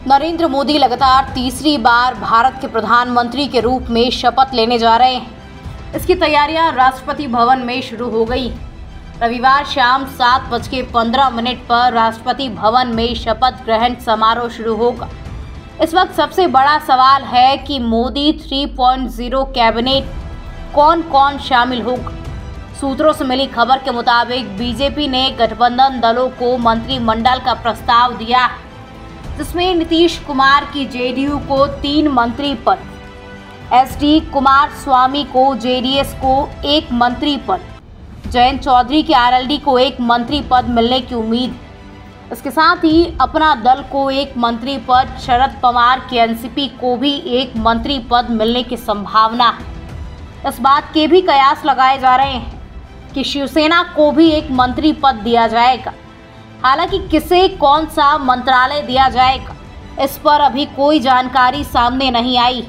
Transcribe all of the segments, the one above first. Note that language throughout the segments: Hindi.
नरेंद्र मोदी लगातार तीसरी बार भारत के प्रधानमंत्री के रूप में शपथ लेने जा रहे हैं। इसकी तैयारियां राष्ट्रपति भवन में शुरू हो गई। रविवार शाम 7:15 पर राष्ट्रपति भवन में शपथ ग्रहण समारोह शुरू होगा। इस वक्त सबसे बड़ा सवाल है कि मोदी 3.0 कैबिनेट कौन कौन शामिल होगा। सूत्रों से मिली खबर के मुताबिक बीजेपी ने गठबंधन दलों को मंत्रिमंडल का प्रस्ताव दिया है, जिसमें नीतीश कुमार की जेडीयू को 3 मंत्री पद, एसडी कुमारस्वामी को जेडीएस को 1 मंत्री पद, जयंत चौधरी के आरएलडी को 1 मंत्री पद मिलने की उम्मीद। इसके साथ ही अपना दल को 1 मंत्री पद, शरद पवार के एनसीपी को भी 1 मंत्री पद मिलने की संभावना है। इस बात के भी कयास लगाए जा रहे हैं कि शिवसेना को भी 1 मंत्री पद दिया जाएगा। हालांकि किसे कौन सा मंत्रालय दिया जाएगा, इस पर अभी कोई जानकारी सामने नहीं आई।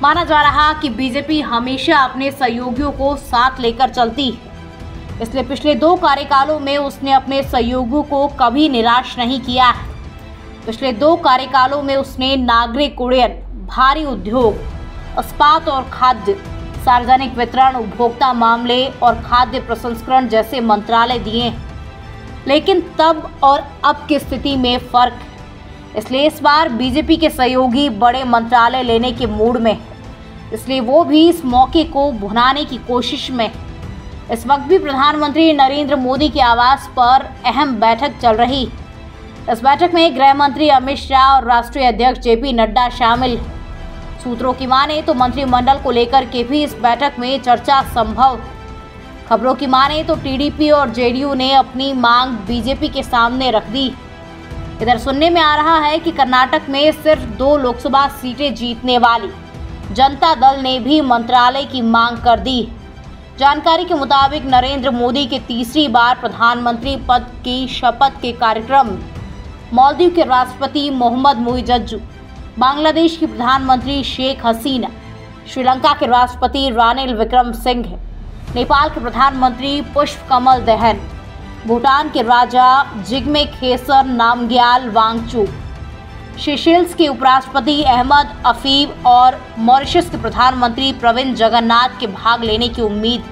माना जा रहा कि बीजेपी हमेशा अपने सहयोगियों को साथ लेकर चलती है, इसलिए पिछले 2 कार्यकालों में उसने अपने सहयोगियों को कभी निराश नहीं किया है। पिछले 2 कार्यकालों में उसने नागरिक उड्डयन, भारी उद्योग, इस्पात और खाद्य, सार्वजनिक वितरण, उपभोक्ता मामले और खाद्य प्रसंस्करण जैसे मंत्रालय दिए हैं। लेकिन तब और अब की स्थिति में फर्क है, इसलिए इस बार बीजेपी के सहयोगी बड़े मंत्रालय लेने के मूड में है, इसलिए वो भी इस मौके को भुनाने की कोशिश में है। इस वक्त भी प्रधानमंत्री नरेंद्र मोदी के आवास पर अहम बैठक चल रही है। इस बैठक में गृह मंत्री अमित शाह और राष्ट्रीय अध्यक्ष जेपी नड्डा शामिल हैं। सूत्रों की माने तो मंत्रिमंडल को लेकर के भी इस बैठक में चर्चा संभव। खबरों की माने तो टीडीपी और जेडीयू ने अपनी मांग बीजेपी के सामने रख दी। इधर सुनने में आ रहा है कि कर्नाटक में सिर्फ 2 लोकसभा सीटें जीतने वाली जनता दल ने भी मंत्रालय की मांग कर दी। जानकारी के मुताबिक नरेंद्र मोदी के तीसरी बार प्रधानमंत्री पद की शपथ के कार्यक्रम में मालदीव के राष्ट्रपति मोहम्मद मुइज्जु, बांग्लादेश की प्रधानमंत्री शेख हसीना, श्रीलंका के राष्ट्रपति रानिल विक्रमसिंघे, नेपाल के प्रधानमंत्री पुष्पकमल दहल, भूटान के राजा जिग्मे खेसर नामग्याल वांगचुक, सेशेल्स के उपराष्ट्रपति अहमद अफीफ और मॉरिशस के प्रधानमंत्री प्रविंद जगन्नाथ के भाग लेने की उम्मीद।